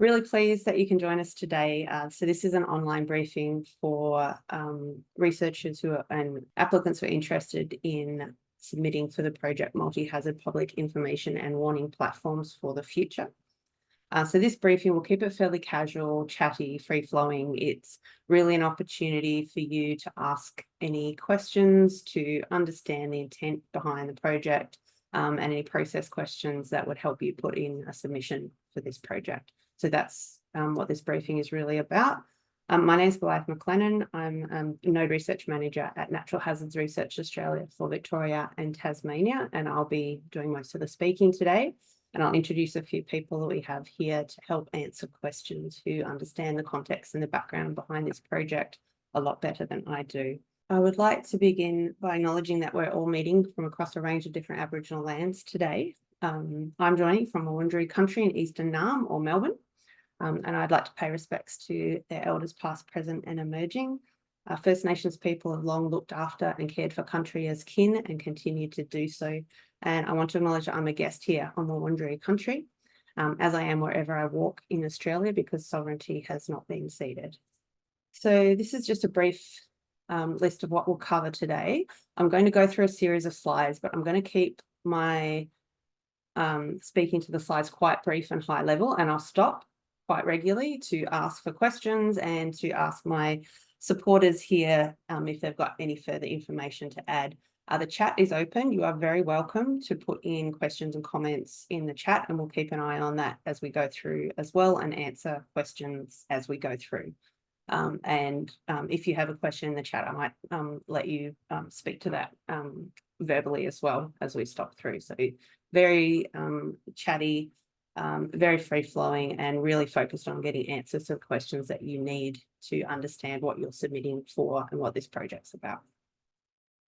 Really pleased that you can join us today. So this is an online briefing for researchers and applicants who are interested in submitting for the project Multi-Hazard Public Information and Warning Platforms for the Future. So this briefing will keep it fairly casual, chatty, free-flowing. It's really an opportunity for you to ask any questions, to understand the intent behind the project, and any process questions that would help you put in a submission for this project. So that's what this briefing is really about. My name is Blythe McLennan. I'm a Node Research Manager at Natural Hazards Research Australia for Victoria and Tasmania, and I'll be doing most of the speaking today. And I'll introduce a few people that we have here to help answer questions who understand the context and the background behind this project a lot better than I do. I would like to begin by acknowledging that we're all meeting from across a range of different Aboriginal lands today. I'm joining from Wurundjeri country in Eastern Nam or Melbourne, and I'd like to pay respects to their elders past, present and emerging. First Nations people have long looked after and cared for country as kin and continue to do so. And I want to acknowledge that I'm a guest here on the Wurundjeri country, as I am wherever I walk in Australia, because sovereignty has not been ceded. So this is just a brief list of what we'll cover today. I'm going to go through a series of slides, but I'm going to keep my speaking to the slides quite brief and high level, and I'll stop quite regularly to ask for questions and to ask my supporters here if they've got any further information to add. The chat is open. You are very welcome to put in questions and comments in the chat, and we'll keep an eye on that as we go through as well and answer questions as we go through. If you have a question in the chat, I might let you speak to that verbally as well as we stop through. So very chatty, very free-flowing, and really focused on getting answers to questions that you need to understand what you're submitting for and what this project's about.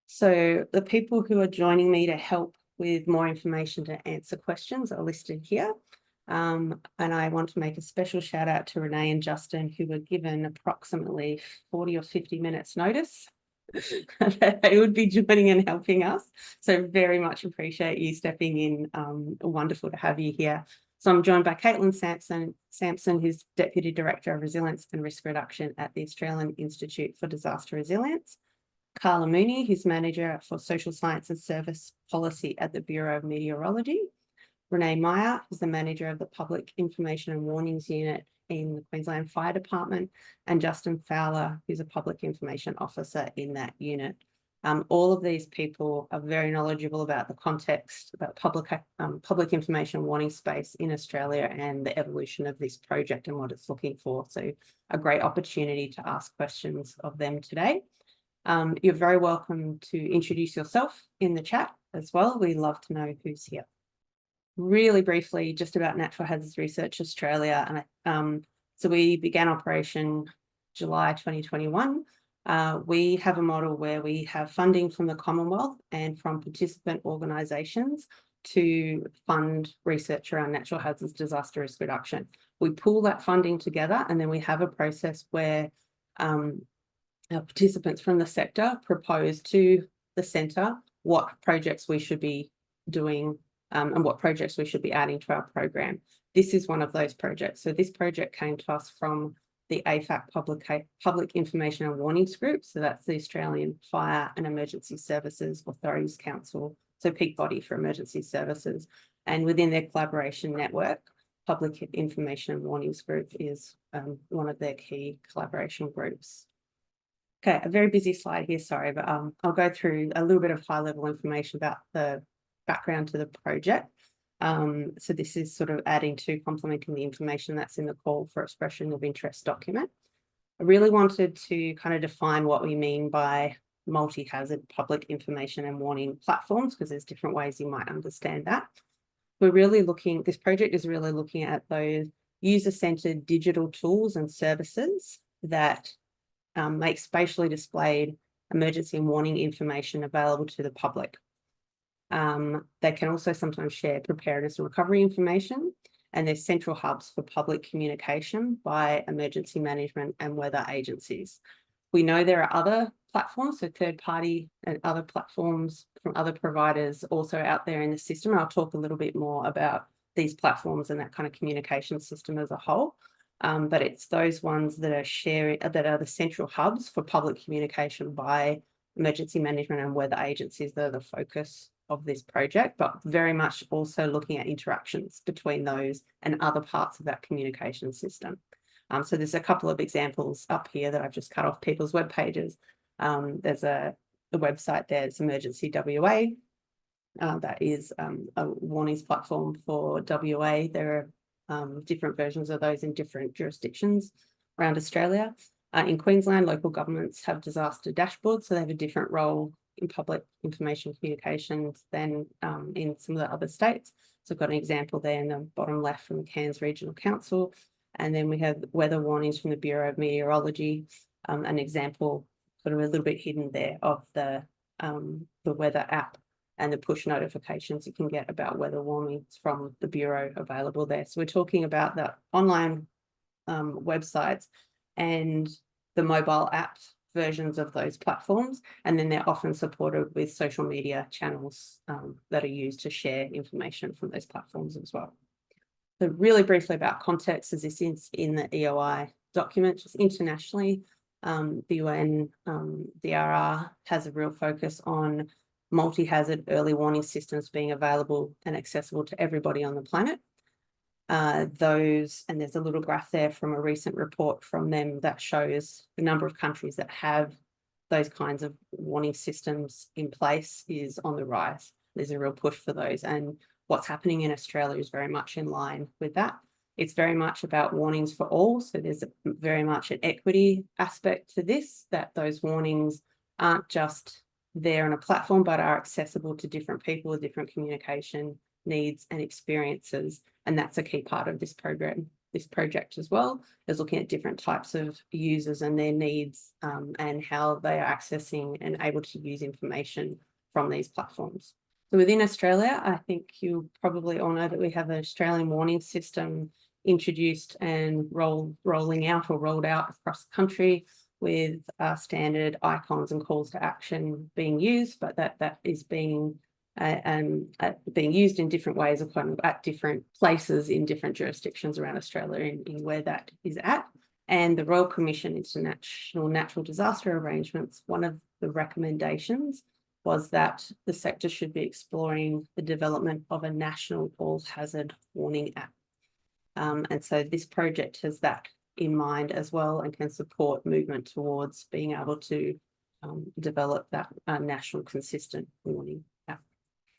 So the people who are joining me to help with more information to answer questions are listed here. And I want to make a special shout out to Renee and Justin, who were given approximately 40 or 50 minutes notice that they would be joining and helping us. So very much appreciate you stepping in. Wonderful to have you here. So I'm joined by Caitlin Sampson, who's Deputy Director of Resilience and Risk Reduction at the Australian Institute for Disaster Resilience. Carla Mooney, who's Manager for Social Science and Service Policy at the Bureau of Meteorology. Renee Meyer, who's the Manager of the Public Information and Warnings Unit in the Queensland Fire Department, and Justin Fowler, who's a Public Information Officer in that unit. All of these people are very knowledgeable about the context, about public information warning space in Australia and the evolution of this project and what it's looking for. So a great opportunity to ask questions of them today. You're very welcome to introduce yourself in the chat as well. We love to know who's here. Really briefly, just about Natural Hazards Research Australia. So we began operation July 2021. We have a model where we have funding from the Commonwealth and from participant organisations to fund research around natural hazards disaster risk reduction. We pool that funding together, and then we have a process where our participants from the sector propose to the centre what projects we should be doing and what projects we should be adding to our program. This is one of those projects. So this project came to us from the AFAC Public Information and Warnings Group. So that's the Australian Fire and Emergency Services Authorities Council, so peak body for emergency services. And within their collaboration network, Public Information and Warnings Group is one of their key collaboration groups. Okay, a very busy slide here, sorry, but I'll go through a little bit of high-level information about the background to the project. So this is sort of adding to complementing the information that's in the call for expression of interest document. I really wanted to kind of define what we mean by multi-hazard public information and warning platforms, because there's different ways you might understand that. This project is really looking at those user-centered digital tools and services that make spatially displayed emergency and warning information available to the public. They can also sometimes share preparedness and recovery information, and they're central hubs for public communication by emergency management and weather agencies. We know there are other platforms, so third-party and other platforms from other providers also out there in the system. I'll talk a little bit more about these platforms and that kind of communication system as a whole. But it's those ones that are the central hubs for public communication by emergency management and weather agencies that are the focus of this project, but very much also looking at interactions between those and other parts of that communication system. So there's a couple of examples up here that I've just cut off people's web pages. There's a website there, it's Emergency WA. That is a warnings platform for WA. There are different versions of those in different jurisdictions around Australia. In Queensland, local governments have disaster dashboards, so they have a different role in public information communications than in some of the other states. So I've got an example there in the bottom left from the Cairns Regional Council. And then we have weather warnings from the Bureau of Meteorology, an example sort of a little bit hidden there of the weather app and the push notifications you can get about weather warnings from the Bureau available there. So we're talking about the online websites and the mobile app versions of those platforms, and then they're often supported with social media channels that are used to share information from those platforms as well. So really briefly about context, as this is in the EOI document, just internationally, the UN DRR has a real focus on multi-hazard early warning systems being available and accessible to everybody on the planet. And there's a little graph there from a recent report from them that shows the number of countries that have those kinds of warning systems in place is on the rise. There's a real push for those, and what's happening in Australia is very much in line with that. It's very much about warnings for all. So there's very much an equity aspect to this, that those warnings aren't just there on a platform, but are accessible to different people with different communication needs and experiences. And that's a key part of this program, this project as well, is looking at different types of users and their needs and how they are accessing and able to use information from these platforms. So within Australia, I think you probably all know that we have an Australian warning system introduced and rolling out or rolled out across the country with standard icons and calls to action being used, but that is being used in different ways at different places in different jurisdictions around Australia in where that is at. And the Royal Commission International Natural Disaster Arrangements, one of the recommendations was that the sector should be exploring the development of a national all-hazard warning app. And so this project has that in mind as well and can support movement towards being able to develop that national consistent warning app.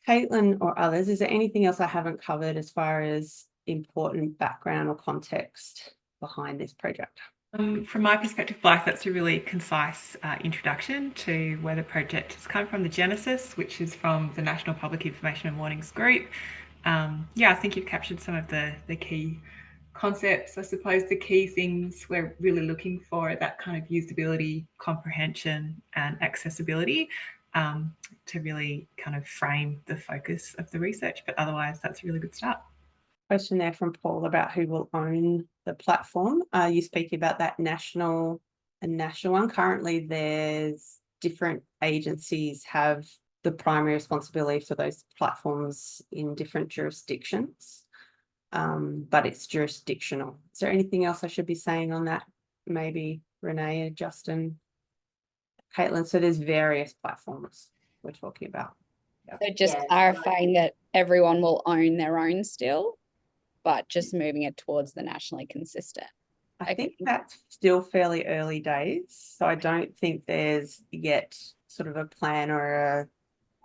Caitlin or others, is there anything else I haven't covered as far as important background or context behind this project? From my perspective, Blythe, that's a really concise introduction to where the project has come from, the genesis, which is from the National Public Information and Warnings Group. Yeah, I think you've captured some of the key concepts. I suppose the key things we're really looking for are that kind of usability, comprehension, and accessibility to really kind of frame the focus of the research. But otherwise, that's a really good start. Question there from Paul about who will own the platform. You speak about that national one. Currently, there's different agencies have the primary responsibility for those platforms in different jurisdictions, but it's jurisdictional. Is there anything else I should be saying on that? Maybe Renee, Justin, Caitlin. So there's various platforms we're talking about. Yep. So just clarifying that everyone will own their own still, but just moving it towards the nationally consistent. I think that's still fairly early days. So I don't think there's yet sort of a plan or a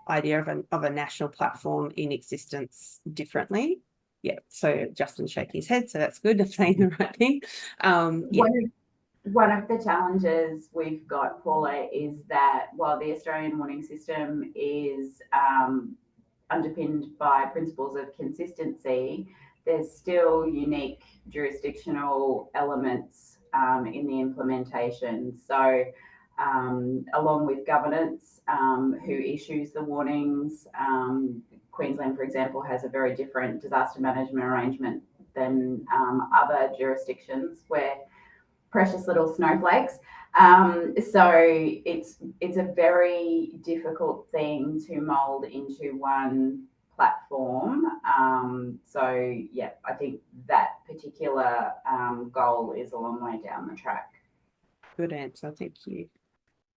idea of a national platform in existence differently. Yeah, so Justin's shaking his head, so that's good. I'm saying the right thing. One of the challenges we've got, Paula, is that while the Australian warning system is underpinned by principles of consistency, there's still unique jurisdictional elements in the implementation. So along with governance, who issues the warnings, Queensland, for example, has a very different disaster management arrangement than other jurisdictions. We're precious little snowflakes. So it's a very difficult thing to mould into one platform. So yeah, I think that particular goal is a long way down the track. Good answer, thank you.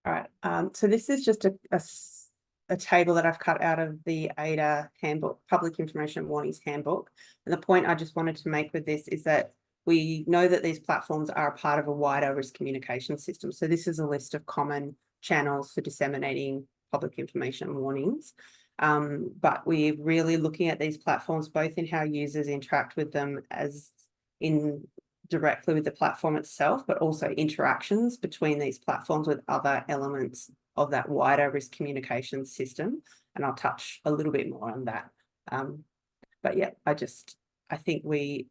All right, so this is just a table that I've cut out of the ADA handbook, Public Information Warnings Handbook. And the point I just wanted to make with this is that we know that these platforms are a part of a wider risk communication system. So this is a list of common channels for disseminating public information warnings. But we're really looking at these platforms both in how users interact with them as in directly with the platform itself, but also interactions between these platforms with other elements of that wider risk communication system. And I'll touch a little bit more on that. But yeah, I think we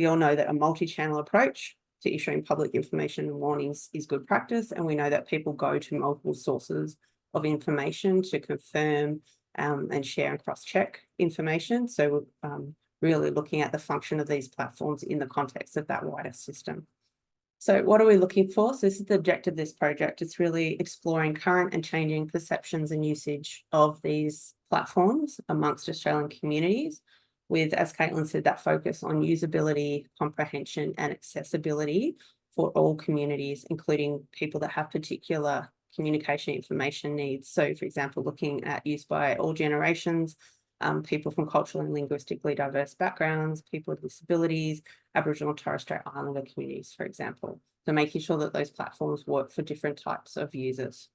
all know that a multi-channel approach to issuing public information and warnings is good practice. And we know that people go to multiple sources of information to confirm and share and cross-check information. So really looking at the function of these platforms in the context of that wider system. So what are we looking for? So this is the objective of this project. It's really exploring current and changing perceptions and usage of these platforms amongst Australian communities with, as Caitlin said, that focus on usability, comprehension and accessibility for all communities, including people that have particular communication information needs. So for example, looking at use by all generations, people from culturally and linguistically diverse backgrounds, people with disabilities, Aboriginal and Torres Strait Islander communities, for example. So making sure that those platforms work for different types of users.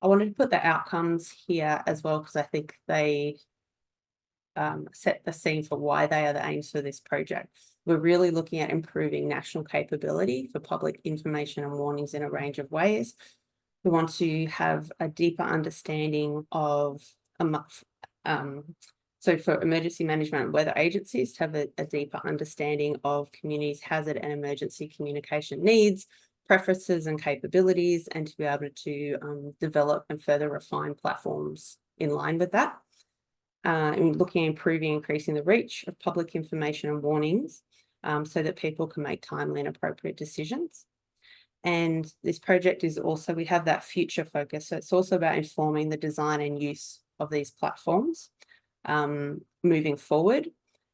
I wanted to put the outcomes here as well, because I think they set the scene for why they are the aims for this project. We're really looking at improving national capability for public information and warnings in a range of ways. We want to have a deeper understanding of so for emergency management and weather agencies to have a deeper understanding of communities' hazard and emergency communication needs, preferences and capabilities, and to be able to develop and further refine platforms in line with that. And looking at improving, increasing the reach of public information and warnings so that people can make timely and appropriate decisions. And this project is also, we have that future focus. So it's also about informing the design and use of these platforms moving forward.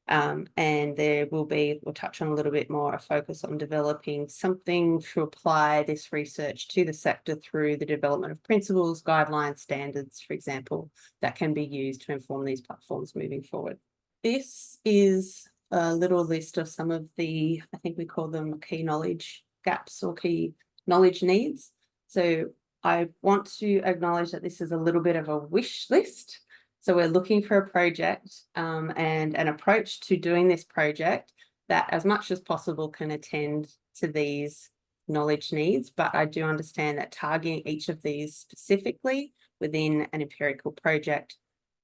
And there will be, we'll touch on a little bit more, a focus on developing something to apply this research to the sector through the development of principles, guidelines, standards, for example, that can be used to inform these platforms moving forward. This is a little list of some of the, I think we call them key knowledge gaps or key knowledge needs. So I want to acknowledge that this is a little bit of a wish list. So we're looking for a project and an approach to doing this project that as much as possible can attend to these knowledge needs. But I do understand that targeting each of these specifically within an empirical project,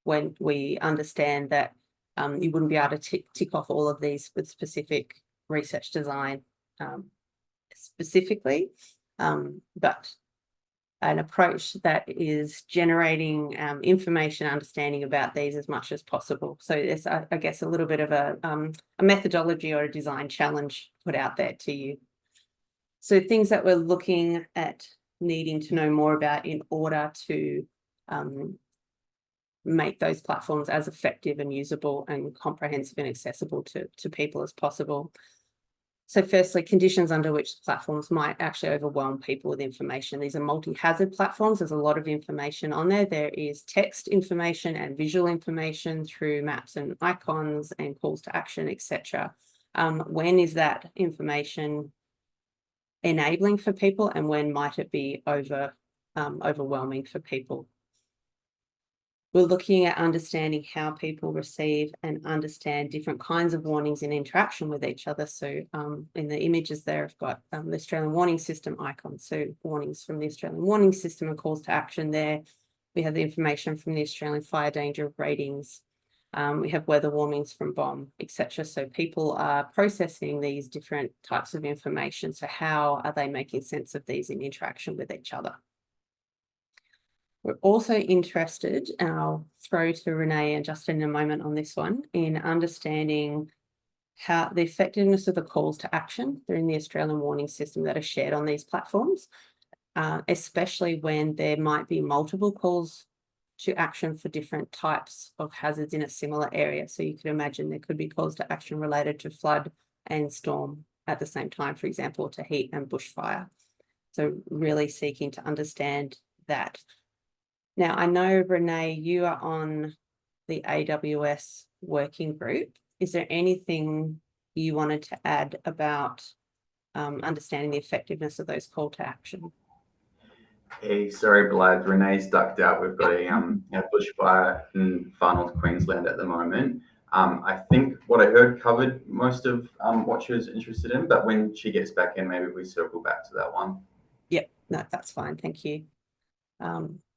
when we understand that you wouldn't be able to tick off all of these with specific research design specifically, but an approach that is generating information, understanding about these as much as possible. So it's, I guess, a little bit of a methodology or a design challenge put out there to you. So things that we're looking at needing to know more about in order to make those platforms as effective and usable and comprehensive and accessible to people as possible. So firstly, conditions under which the platforms might actually overwhelm people with information. These are multi-hazard platforms. There's a lot of information on there. There is text information and visual information through maps and icons and calls to action, etc. When is that information enabling for people, and when might it be overwhelming for people? We're looking at understanding how people receive and understand different kinds of warnings in interaction with each other. So in the images there, I've got the Australian Warning System icons. So warnings from the Australian Warning System and calls to action there. We have the information from the Australian Fire Danger Ratings. We have weather warnings from BOM, etc. So people are processing these different types of information. So how are they making sense of these in interaction with each other? We're also interested, and I'll throw to Renee and Justin in a moment on this one, in understanding how the effectiveness of the calls to action that are in the Australian Warning System that are shared on these platforms, especially when there might be multiple calls to action for different types of hazards in a similar area. So you could imagine there could be calls to action related to flood and storm at the same time, for example, to heat and bushfire. So really seeking to understand that. Now, I know, Renee, you are on the AWS working group. Is there anything you wanted to add about understanding the effectiveness of those call to action? Hey, sorry, Blythe. Renee's ducked out. We've got a bushfire in far north Queensland at the moment. I think what I heard covered most of what she was interested in, but when she gets back in, maybe we circle back to that one. Yep, no, that's fine. Thank you.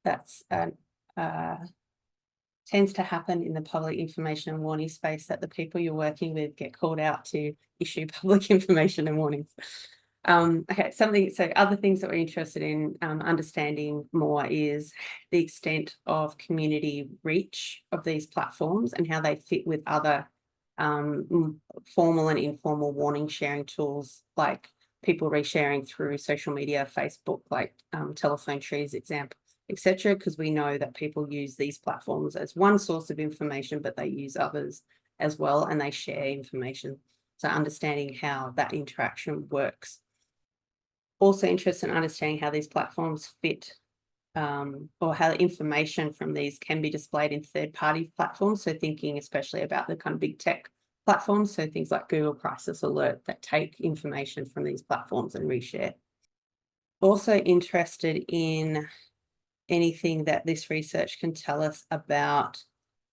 That's tends to happen in the public information and warning space, that the people you're working with get called out to issue public information and warnings. Okay, so other things that we're interested in understanding more is the extent of community reach of these platforms and how they fit with other formal and informal warning sharing tools, like people resharing through social media, Facebook, like telephone trees example, etc., because we know that people use these platforms as one source of information, but they use others as well, and they share information. So understanding how that interaction works. Also interested in understanding how these platforms fit or how the information from these can be displayed in third-party platforms. So thinking especially about the kind of big tech platforms, so things like Google Crisis Alert that take information from these platforms and reshare. Also interested in anything that this research can tell us about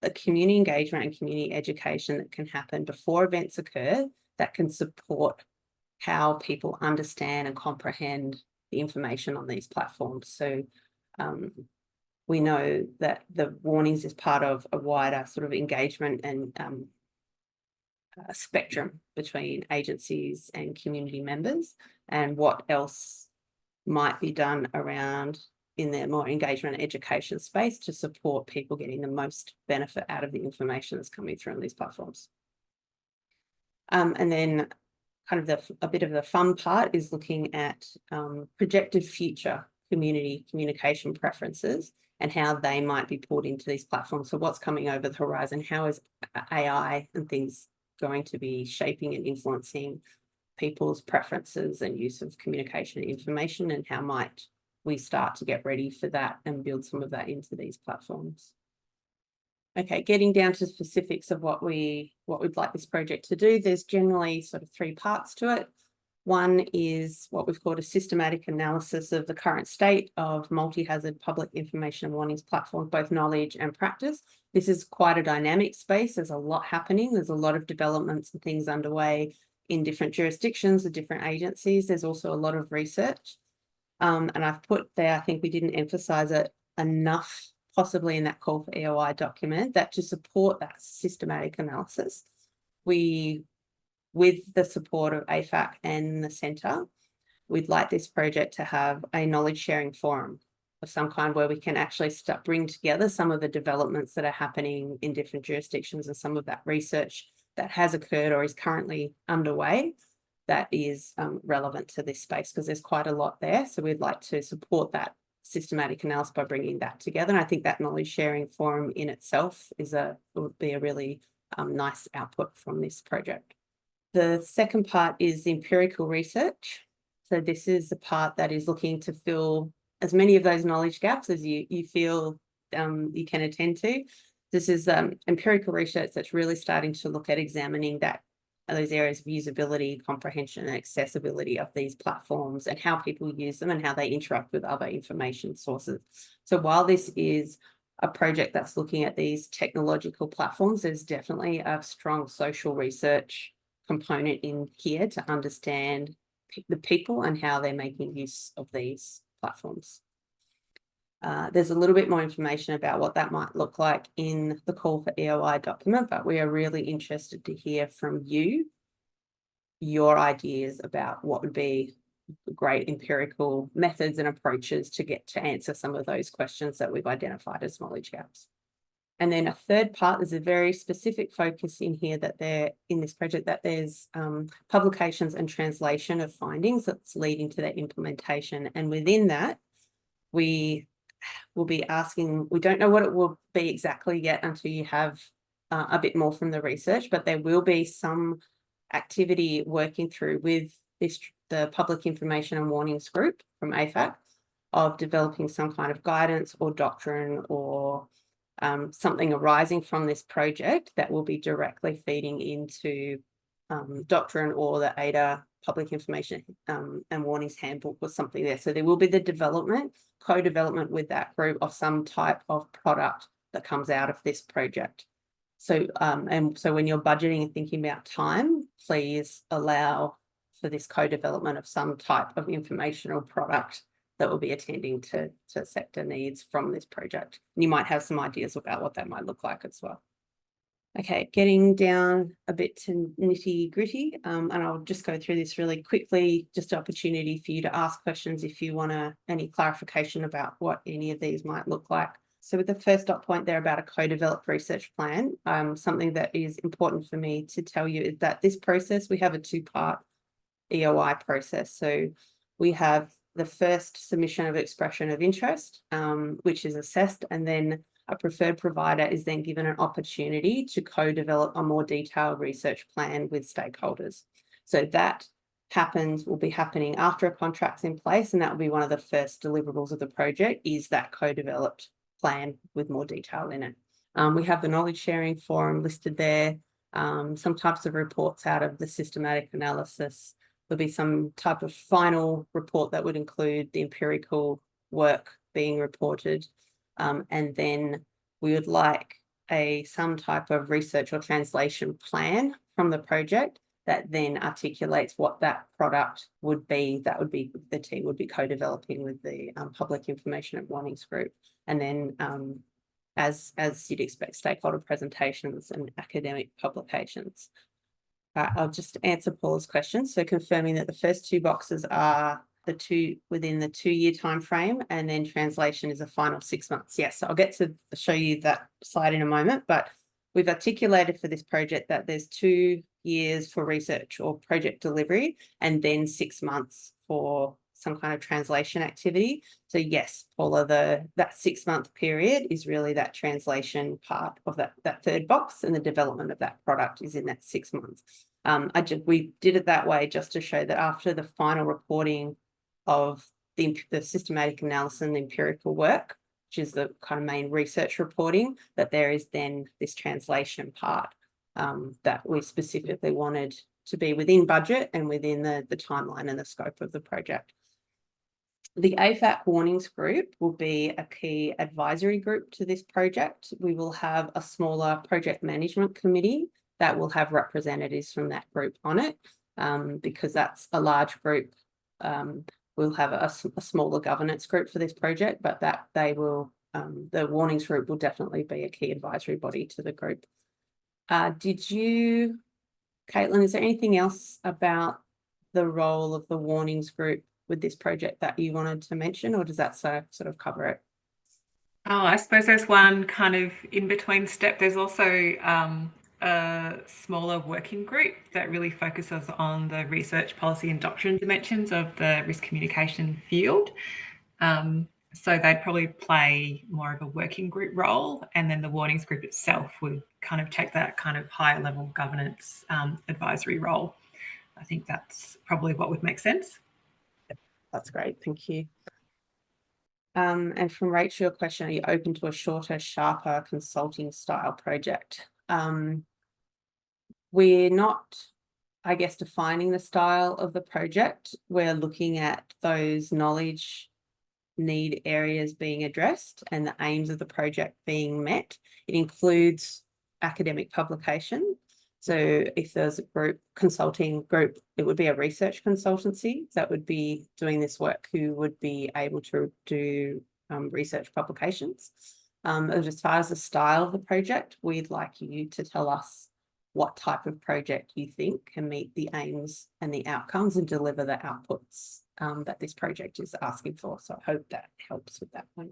the community engagement and community education that can happen before events occur that can support how people understand and comprehend the information on these platforms. So we know that the warnings is part of a wider sort of engagement and spectrum between agencies and community members, and what else might be done around in their more engagement and education space to support people getting the most benefit out of the information that's coming through on these platforms. And then kind of a bit of the fun part is looking at projected future community communication preferences and how they might be pulled into these platforms. So what's coming over the horizon? How is AI and things going to be shaping and influencing people's preferences and use of communication and information, and how might we start to get ready for that and build some of that into these platforms? Okay, getting down to specifics of what we'd like this project to do, there's generally sort of three parts to it. One is what we've called a systematic analysis of the current state of multi-hazard public information and warnings platforms, both knowledge and practice. This is quite a dynamic space. There's a lot happening. There's a lot of developments and things underway in different jurisdictions with different agencies. There's also a lot of research. And I've put there, I think we didn't emphasize it enough, possibly in that call for EOI document, that to support that systematic analysis, we, with the support of AFAC and the Centre, we'd like this project to have a knowledge sharing forum of some kind where we can actually bring together some of the developments that are happening in different jurisdictions and some of that research that has occurred or is currently underway that is relevant to this space, because there's quite a lot there. So we'd like to support that systematic analysis by bringing that together. And I think that knowledge sharing forum in itself would be a really nice output from this project. The second part is empirical research. So this is the part that is looking to fill as many of those knowledge gaps as you feel you can attend to. This is empirical research that's really starting to look at examining those areas of usability, comprehension, and accessibility of these platforms and how people use them and how they interact with other information sources. So while this is a project that's looking at these technological platforms, there's definitely a strong social research component in here to understand the people and how they're making use of these platforms. There's a little bit more information about what that might look like in the call for EOI document, but we are really interested to hear from you, your ideas about what would be great empirical methods and approaches to get to answer some of those questions that we've identified as knowledge gaps. And then a third part, there's a very specific focus in here that in this project, that there's publications and translation of findings that's leading to their implementation. And within that, we we'll be asking, we don't know what it will be exactly yet until you have a bit more from the research, but there will be some activity working through with the Public Information and Warnings Group from AFAC of developing some kind of guidance or doctrine or something arising from this project that will be directly feeding into doctrine or the ADA Public Information and Warnings Handbook or something there. So there will be the co-development with that group of some type of product that comes out of this project. So, and so when you're budgeting and thinking about time, please allow for this co-development of some type of informational product that will be attending to sector needs from this project. And you might have some ideas about what that might look like as well. Okay, getting down a bit to nitty gritty, and I'll just go through this really quickly, just an opportunity for you to ask questions if you want any clarification about what any of these might look like. So with the first dot point there about a co-developed research plan, something that is important for me to tell you is that this process, we have a two-part EOI process. So we have the first submission of expression of interest, which is assessed, and then a preferred provider is then given an opportunity to co-develop a more detailed research plan with stakeholders. So that will be happening after a contract's in place, and that will be one of the first deliverables of the project, is that co-developed plan with more detail in it. We have the knowledge sharing forum listed there, some types of reports out of the systematic analysis. There'll be some type of final report that would include the empirical work being reported. And then we would like some type of research or translation plan from the project that then articulates what that product would be. That would be, the team would be co-developing with the Public Information and Warnings Group. And then as you'd expect, stakeholder presentations and academic publications. I'll just answer Paula's question. So confirming that the first two boxes are within the 2-year time frame, and then translation is a final 6 months. Yes, so I'll get to show you that slide in a moment, but we've articulated for this project that there's 2 years for research or project delivery, and then 6 months for some kind of translation activity. So yes, Paula, that 6-month period is really that translation part of that third box, and the development of that product is in that 6 months. We did it that way just to show that after the final reporting of the systematic analysis and the empirical work, which is the kind of main research reporting, that there is then this translation part that we specifically wanted to be within budget and within the timeline and the scope of the project. The AFAC Warnings Group will be a key advisory group to this project. We will have a smaller project management committee that will have representatives from that group on it, because that's a large group. We'll have a smaller governance group for this project, but that the Warnings Group will definitely be a key advisory body to the group. Caitlin, is there anything else about the role of the Warnings Group with this project that you wanted to mention, or does that sort of cover it? Oh, I suppose there's one kind of in-between step. There's also a smaller working group that really focuses on the research, policy and doctrine dimensions of the risk communication field. So they'd probably play more of a working group role, and then the Warnings Group itself would kind of take that kind of higher level governance advisory role. I think that's probably what would make sense. That's great, thank you. And from Rachel, your question, are you open to a shorter, sharper consulting style project? We're not, I guess, defining the style of the project. We're looking at those knowledge need areas being addressed and the aims of the project being met. It includes academic publication. So if there's a consulting group, it would be a research consultancy that would be doing this work, who would be able to do research publications. As far as the style of the project, we'd like you to tell us what type of project you think can meet the aims and the outcomes and deliver the outputs that this project is asking for. So I hope that helps with that one.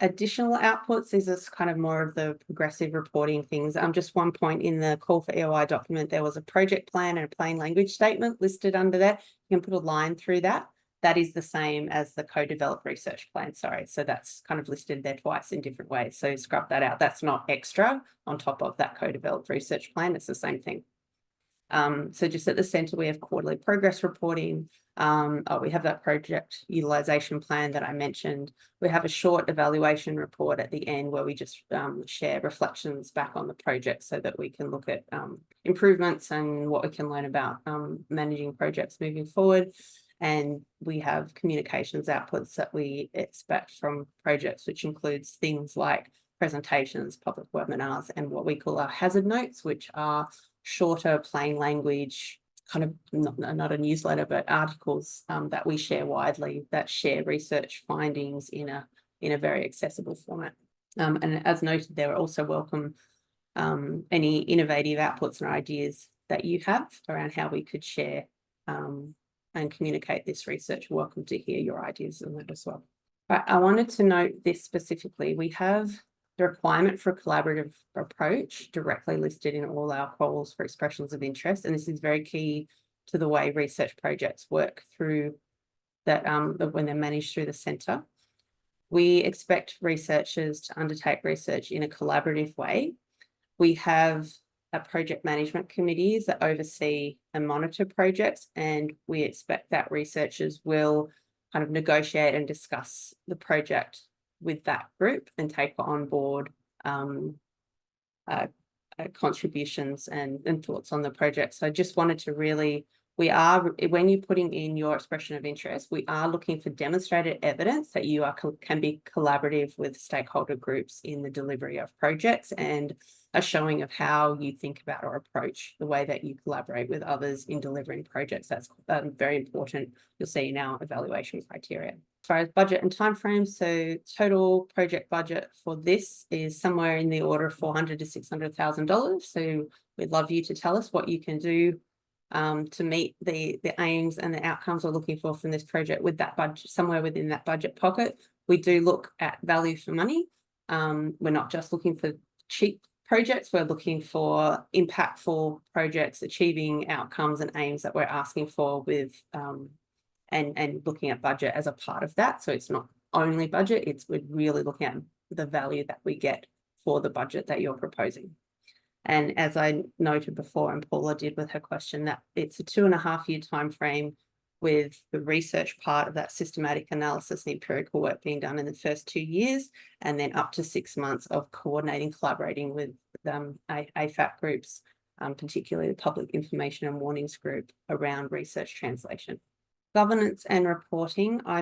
Additional outputs is this kind of more of the progressive reporting things. Just one point in the call for EOI document, there was a project plan and a plain language statement listed under that. You can put a line through that. that is the same as the co-developed research plan. Sorry, so that's kind of listed there twice in different ways. So scrub that out. That's not extra on top of that co-developed research plan. It's the same thing. So just at the centre, we have quarterly progress reporting. We have that project utilisation plan that I mentioned. We have a short evaluation report at the end where we just share reflections back on the project so that we can look at improvements and what we can learn about managing projects moving forward. And we have communications outputs that we expect from projects, which includes things like presentations, public webinars, and what we call our hazard notes, which are shorter, plain language, kind of not a newsletter, but articles that we share widely that share research findings in a very accessible format. And as noted, they are also welcome any innovative outputs and ideas that you have around how we could share and communicate this research. Welcome to hear your ideas on that as well. But I wanted to note this specifically. We have the requirement for a collaborative approach directly listed in all our calls for expressions of interest. And this is very key to the way research projects work through that when they're managed through the centre. We expect researchers to undertake research in a collaborative way. We have project management committees that oversee and monitor projects, and we expect that researchers will kind of negotiate and discuss the project with that group and take on board contributions and thoughts on the project. So I just wanted to really, when you're putting in your expression of interest, we are looking for demonstrated evidence that you can be collaborative with stakeholder groups in the delivery of projects, and a showing of how you think about or approach the way that you collaborate with others in delivering projects. That's very important. You'll see in our evaluation criteria. As far as budget and timeframes, so total project budget for this is somewhere in the order of $400,000 to $600,000. So we'd love you to tell us what you can do to meet the aims and the outcomes we're looking for from this project with that budget, somewhere within that budget pocket. We do look at value for money. We're not just looking for cheap projects, we're looking for impactful projects achieving outcomes and aims that we're asking for with and looking at budget as a part of that. So it's not only budget, we're really looking at the value that we get for the budget that you're proposing. And as I noted before, and Paula did with her question, that it's a 2.5-year time frame with the research part of that systematic analysis and empirical work being done in the first 2 years, and then up to 6 months of coordinating, collaborating with AFAP groups, particularly the Public Information and Warnings Group, around research translation. Governance and reporting, I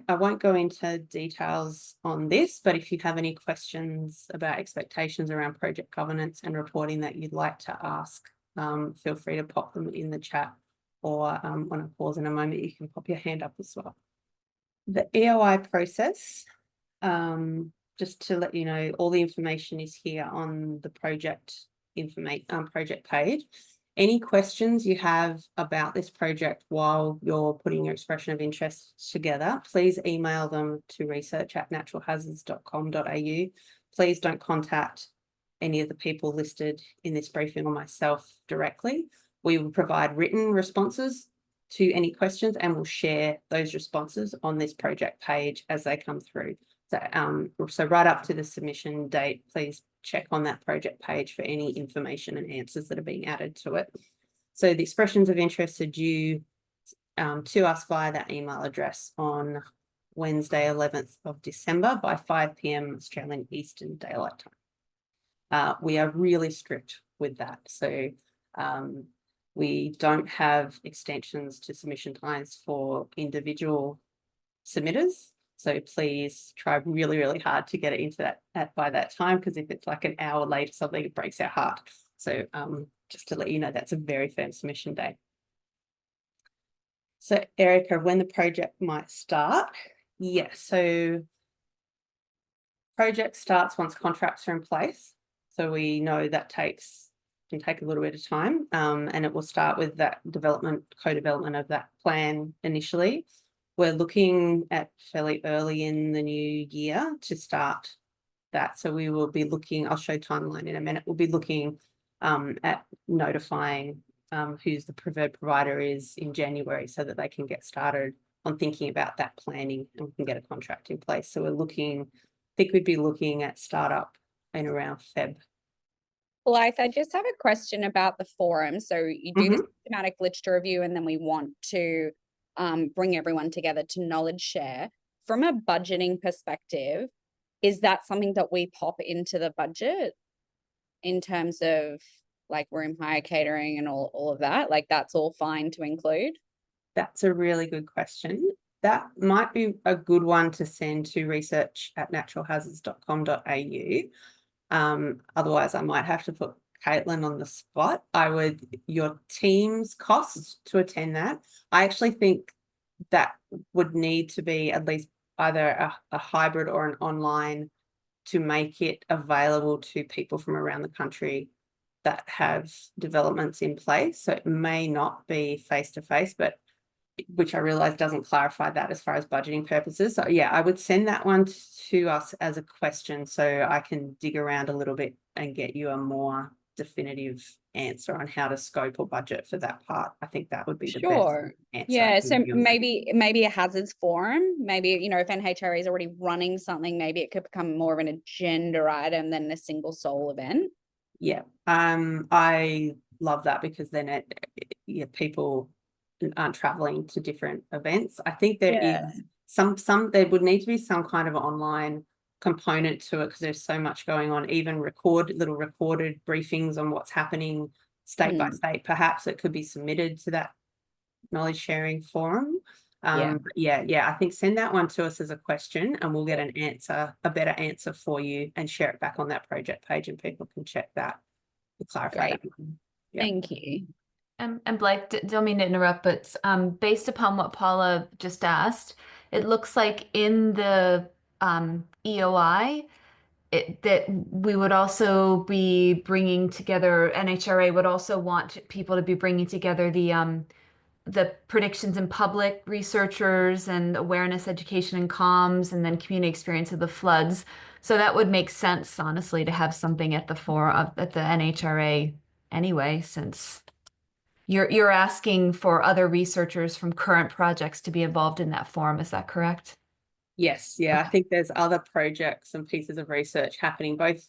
won't go into details on this, but if you have any questions about expectations around project governance and reporting that you'd like to ask, feel free to pop them in the chat, or when I pause in a moment, you can pop your hand up as well. The EOI process, just to let you know, all the information is here on the project page. Any questions you have about this project while you're putting your expression of interest together, please email them to research@naturalhazards.com.au. Please don't contact any of the people listed in this briefing or myself directly. We will provide written responses to any questions, and we'll share those responses on this project page as they come through. So right up to the submission date, please check on that project page for any information and answers that are being added to it. So the expressions of interest are due to us via that email address on Wednesday, 11th of December by 5 p.m. Australian Eastern Daylight Time. We are really strict with that. So we don't have extensions to submission times for individual submitters. So please try really, really hard to get it into that by that time, because if it's like an hour late or something, it breaks our heart. So just to let you know, that's a very firm submission date. So Erica, when the project might start? Yes, so project starts once contracts are in place. So we know that can take a little bit of time, and it will start with that co-development of that plan initially. We're looking at fairly early in the new year to start that. So we will be looking, I'll show timeline in a minute, we'll be looking at notifying who's the preferred provider is in January, so that they can get started on thinking about that planning, and we can get a contract in place. So we're looking, I think we'd be looking at startup in around Feb. Blythe, I just have a question about the forum. So you do the systematic literature review, and then we want to bring everyone together to knowledge share. From a budgeting perspective, is that something that we pop into the budget in terms of like room hire, catering, and all of that? Like that's all fine to include? That's a really good question. That might be a good one to send to research@naturalhazards.com.au. Otherwise, I might have to put Caitlin on the spot. Your team's cost to attend that. I actually think that would need to be at least either a hybrid or an online to make it available to people from around the country that have developments in place. So it may not be face-to-face, but which I realize doesn't clarify that as far as budgeting purposes. So yeah, I would send that one to us as a question so I can dig around a little bit and get you a more definitive answer on how to scope or budget for that part. I think that would be the best answer. Yeah, so maybe a hazards forum, maybe, you know, if NHRA is already running something, maybe it could become more of an agenda item than a single sole event. Yeah, I love that because then people aren't traveling to different events. I think there is there would need to be some kind of online component to it because there's so much going on, even little recorded briefings on what's happening state by state. Perhaps it could be submitted to that knowledge sharing forum. I think send that one to us as a question and we'll get an answer, a better answer for you, and share it back on that project page and people can check that to clarify that. Thank you. And Blake, don't mean to interrupt, but based upon what Paula just asked, it looks like in the EOI that we would also be bringing together, NHRA would also want people to be bringing together the predictions in public researchers and awareness, education, and comms, and then community experience of the floods. So that would make sense, honestly, to have something at the NHRA anyway, since you're asking for other researchers from current projects to be involved in that forum. Is that correct? Yes. Yeah. I think there's other projects and pieces of research happening both,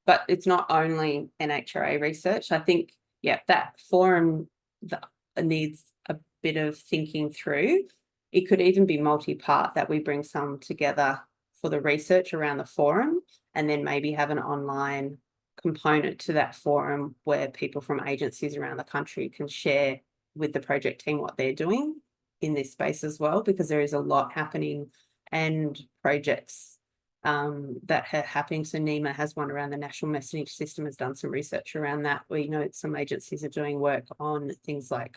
but it's not only NHRA research. I think, that forum that needs a bit of thinking through. It could even be multi-part, that we bring some together for the research around the forum and then maybe have an online component to that forum where people from agencies around the country can share with the project team what they're doing in this space as well, because there is a lot happening and projects that are happening. So NEMA has one around the national messaging system, has done some research around that. We know some agencies are doing work on things like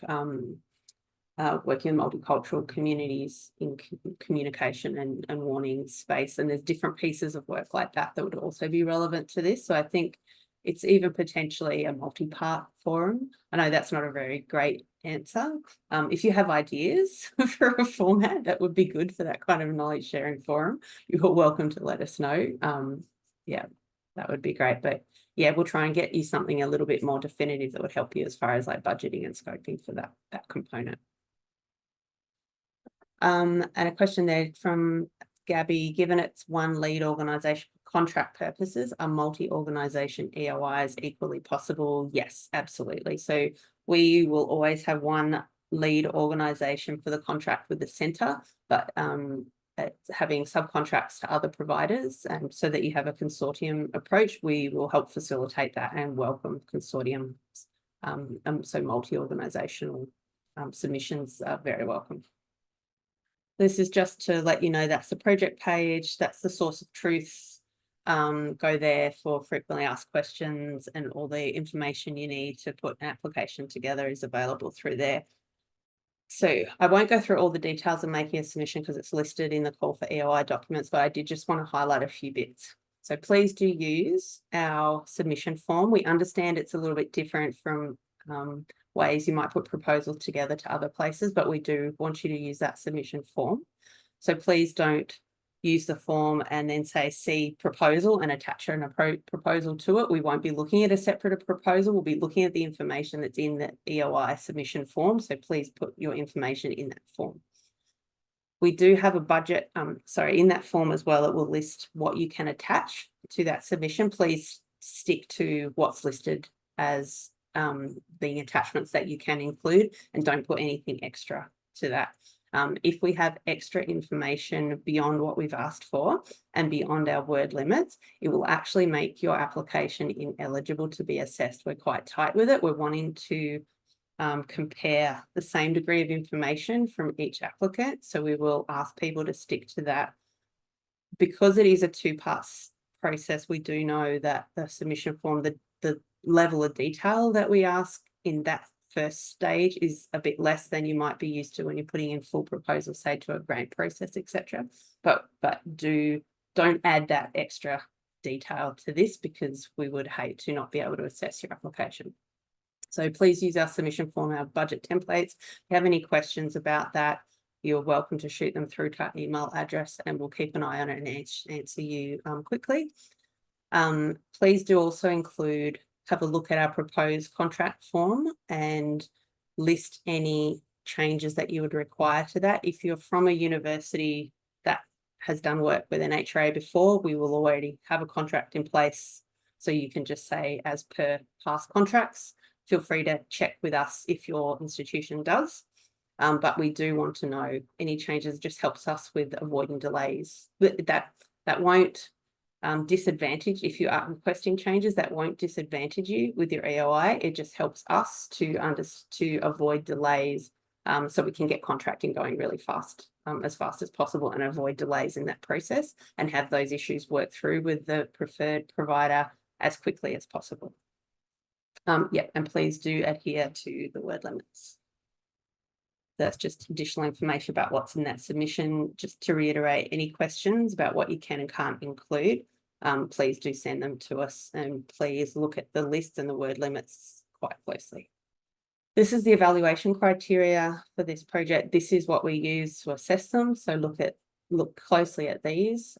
working in multicultural communities in communication and warning space. And there's different pieces of work like that that would also be relevant to this. So I think it's even potentially a multi-part forum. I know that's not a very great answer. If you have ideas for a format that would be good for that kind of knowledge sharing forum, you're welcome to let us know. That would be great. But yeah, we'll try and get you something a little bit more definitive that would help you as far as like budgeting and scoping for that component. And a question there from Gabby, given it's one lead organisation for contract purposes, are multi-organisation EOIs equally possible? Yes, absolutely. So we will always have one lead organisation for the contract with the centre, but having subcontracts to other providers, and so that you have a consortium approach, we will help facilitate that and welcome consortiums. So multi-organisational submissions are very welcome. This is just to let you know that's the project page, that's the source of truth. Go there for frequently asked questions, and all the information you need to put an application together is available through there. So I won't go through all the details of making a submission because it's listed in the call for EOI documents, but I did just want to highlight a few bits. So please do use our submission form. We understand it's a little bit different from ways you might put proposals together to other places, but we do want you to use that submission form. So please don't use the form and then say see proposal and attach a proposal to it. We won't be looking at a separate proposal. We'll be looking at the information that's in the EOI submission form. So please put your information in that form. We do have a budget, in that form as well, it will list what you can attach to that submission. Please stick to what's listed as being attachments that you can include, and don't put anything extra to that. If we have extra information beyond what we've asked for and beyond our word limits, it will actually make your application ineligible to be assessed. We're quite tight with it. We're wanting to compare the same degree of information from each applicant. So we will ask people to stick to that. Because it is a two-part process, we do know that the submission form, the level of detail that we ask in that first stage is a bit less than you might be used to when you're putting in full proposals, say to a grant process, etc. But don't add that extra detail to this, because we would hate to not be able to assess your application. So please use our submission form, our budget templates. If you have any questions about that, you're welcome to shoot them through to our email address, and we'll keep an eye on it and answer you quickly. Please do also have a look at our proposed contract form and list any changes that you would require to that. If you're from a university that has done work with an HRA before, we will already have a contract in place. So you can just say, as per past contracts. Feel free to check with us if your institution does. But we do want to know any changes. Just helps us with avoiding delays. That won't disadvantage, if you are requesting changes, that won't disadvantage you with your EOI. It just helps us to avoid delays, so we can get contracting going really fast, as fast as possible, and avoid delays in that process, and have those issues worked through with the preferred provider as quickly as possible. And please do adhere to the word limits. That's just additional information about what's in that submission. Just to reiterate, any questions about what you can and can't include, please do send them to us, and please look at the list and the word limits quite closely. This is the evaluation criteria for this project. This is what we use to assess them. So look closely at these.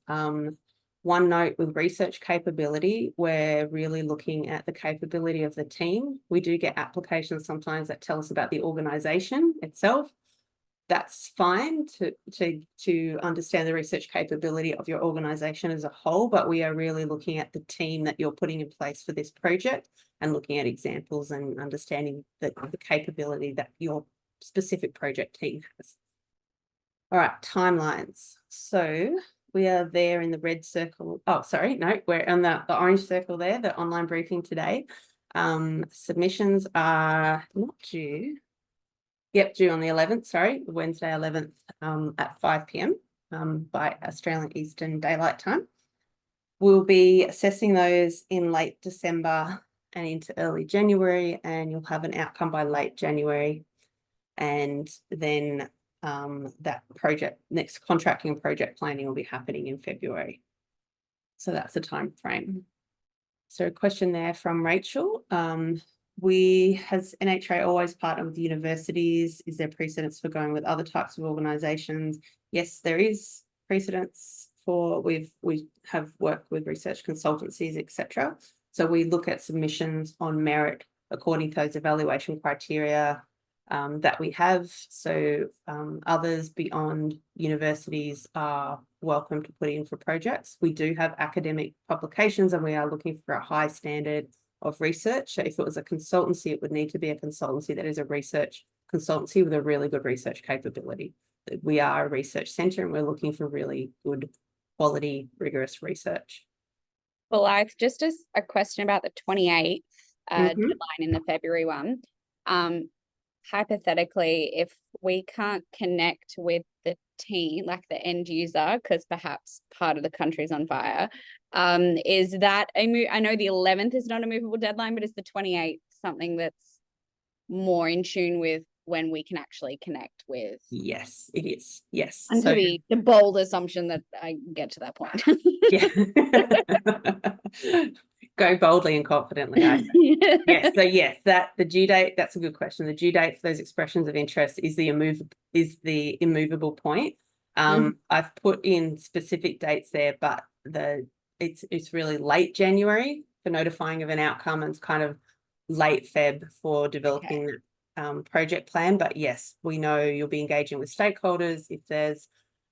One note with research capability, we're really looking at the capability of the team. We do get applications sometimes that tell us about the organisation itself. That's fine to understand the research capability of your organisation as a whole, but we are really looking at the team that you're putting in place for this project, and looking at examples and understanding the capability that your specific project team has. All right, timelines. So we are there in the red circle. Oh, sorry, no, we're on the orange circle there, the online briefing today. Submissions are not due. Yep, due on the 11th, sorry, Wednesday 11th at 5 p.m. By Australian Eastern Daylight Time. We'll be assessing those in late December and into early January, and you'll have an outcome by late January. And then that next contracting and project planning will be happening in February. So that's the time frame. So a question there from Rachel. Has NHRA always partnered with universities? Is there precedence for going with other types of organisations? Yes, there is precedence for, we have worked with research consultancies, etc. So we look at submissions on merit according to those evaluation criteria that we have. So others beyond universities are welcome to put in for projects. We do have academic publications, and we are looking for a high standard of research. So if it was a consultancy, it would need to be a consultancy that is a research consultancy with a really good research capability. We are a research centre, and we're looking for really good quality, rigorous research. Well, I've just a question about the 28th deadline in the February one. Hypothetically, if we can't connect with the team, like the end user, because perhaps part of the country is on fire, is that I know the 11th is not a movable deadline, but is the 28th something that's more in tune with when we can actually connect with? Yes, it is. Yes. Under the bold assumption that I get to that point. Yeah. Go boldly and confidently. Yes. So yes, the due date, that's a good question. The due date for those expressions of interest is the immovable point. I've put in specific dates there, but it's really late January for notifying of an outcome, and it's kind of late Feb for developing project plan. But yes, we know you'll be engaging with stakeholders. If there's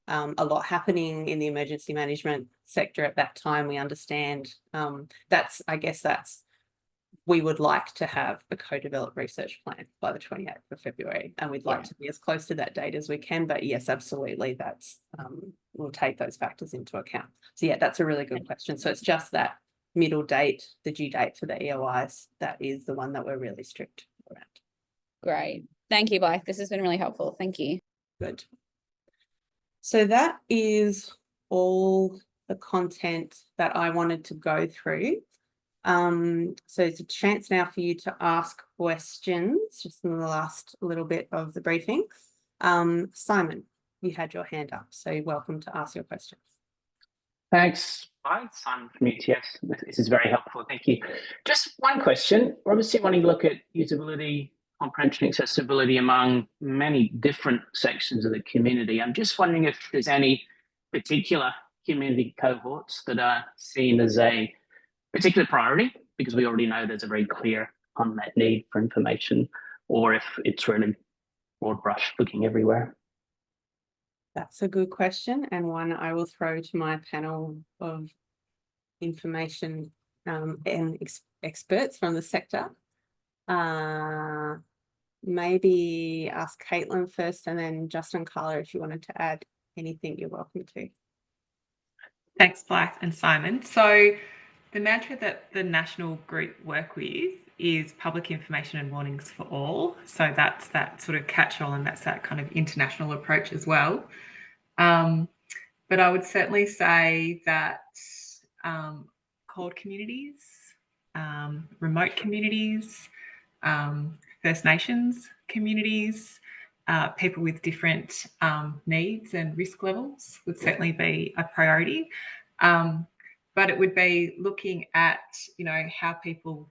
a lot happening in the emergency management sector at that time. We understand we would like to have a co-developed research plan by the 28th of February, and we'd like to be as close to that date as we can. But yes, absolutely, we'll take those factors into account. So yeah, that's a really good question. So it's just that middle date, the due date for the EOIs, that is the one that we're really strict around. Great. Thank you, Blythe. This has been really helpful. Thank you. Good. So that is all the content that I wanted to go through. So it's a chance now for you to ask questions just in the last little bit of the briefing. Simon, you had your hand up, so welcome to ask your questions. Thanks. Hi, Simon from ETS. This is very helpful. Thank you. Just one question. We're obviously wanting to look at usability, comprehension, accessibility among many different sections of the community. I'm just wondering if there's any particular community cohorts that are seen as a particular priority, because we already know there's a very clear unmet need for information, or if it's really broad brush looking everywhere. That's a good question, and one I will throw to my panel of information and experts from the sector. Maybe ask Caitlin first, and then Justin, Carla, if you wanted to add anything, you're welcome to. Thanks, Blythe and Simon. So the mantra that the national group work with is public information and warnings for all. So that's that sort of catch-all, and that's that kind of international approach as well. But I would certainly say that cold communities, remote communities, First Nations communities, people with different needs and risk levels would certainly be a priority. But it would be looking at, how people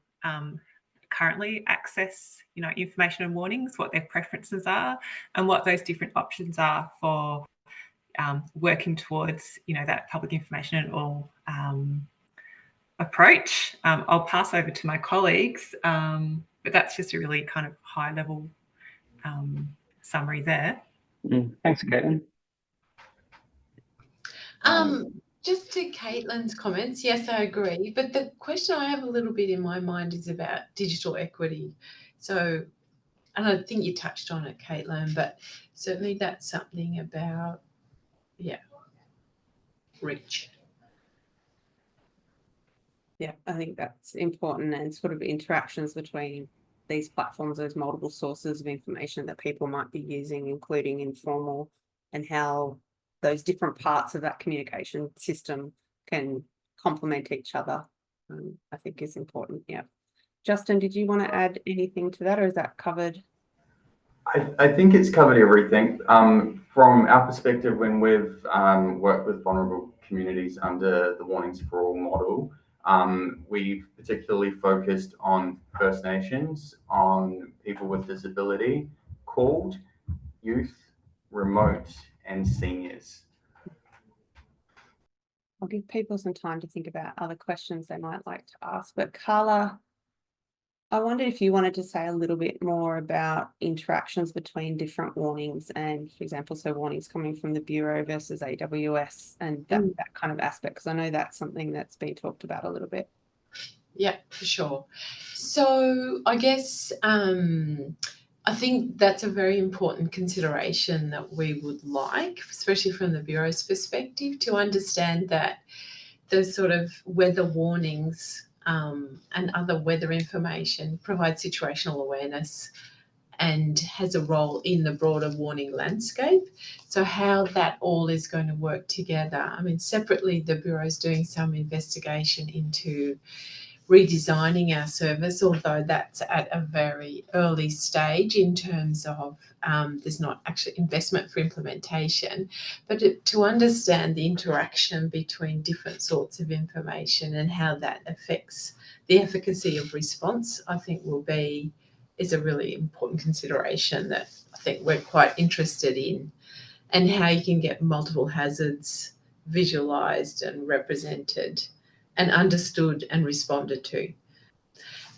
currently access, information and warnings, what their preferences are, and what those different options are for working towards, that public information and all approach. I'll pass over to my colleagues, but that's just a really kind of high level summary there. Thanks, Caitlin. Just to Caitlin's comments, yes, I agree. But the question I have a little bit in my mind is about digital equity. So, and I think you touched on it, Caitlin, but certainly that's something about, reach. Yeah, I think that's important, and sort of interactions between these platforms, those multiple sources of information that people might be using, including informal, and how those different parts of that communication system can complement each other, I think is important. Yeah. Justin, did you want to add anything to that, or is that covered? I think it's covered everything. From our perspective, when we've worked with vulnerable communities under the Warnings for All model, we've particularly focused on First Nations, on people with disability, CALD, youth, remote, and seniors. I'll give people some time to think about other questions they might like to ask. But Carla, I wondered if you wanted to say a little bit more about interactions between different warnings and, for example, so warnings coming from the Bureau versus AWS and that kind of aspect, because I know that's something that's been talked about a little bit. Yeah, for sure. So I guess I think that's a very important consideration that we would like, especially from the Bureau's perspective, to understand that the sort of weather warnings and other weather information provide situational awareness and has a role in the broader warning landscape. So how that all is going to work together. I mean, separately, the Bureau is doing some investigation into redesigning our service, although that's at a very early stage in terms of there's not actually investment for implementation. But to understand the interaction between different sorts of information and how that affects the efficacy of response, I think is a really important consideration that I think we're quite interested in, and how you can get multiple hazards visualised and represented and understood and responded to.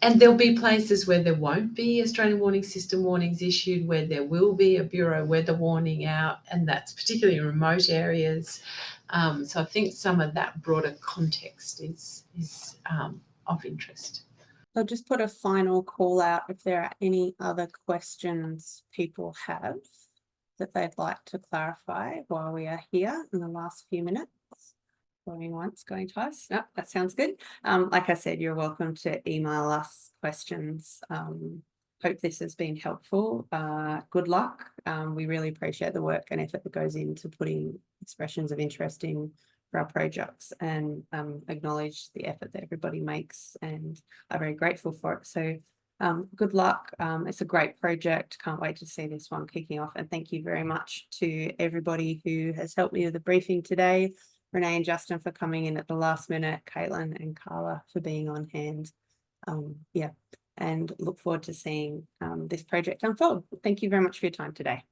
And there'll be places where there won't be Australian warning system warnings issued, where there will be a Bureau weather warning out, and that's particularly in remote areas. So I think some of that broader context is of interest. I'll just put a final call out if there are any other questions people have that they'd like to clarify while we are here in the last few minutes. Going once, going twice. No, that sounds good. Like I said, you're welcome to email us questions. Hope this has been helpful. Good luck. We really appreciate the work and effort that goes into putting expressions of interest in for our projects, and acknowledge the effort that everybody makes and are very grateful for it. So good luck. It's a great project. Can't wait to see this one kicking off. And thank you very much to everybody who has helped me with the briefing today. Renee and Justin for coming in at the last minute, Caitlin and Carla for being on hand. Yeah, and look forward to seeing this project unfold. Thank you very much for your time today.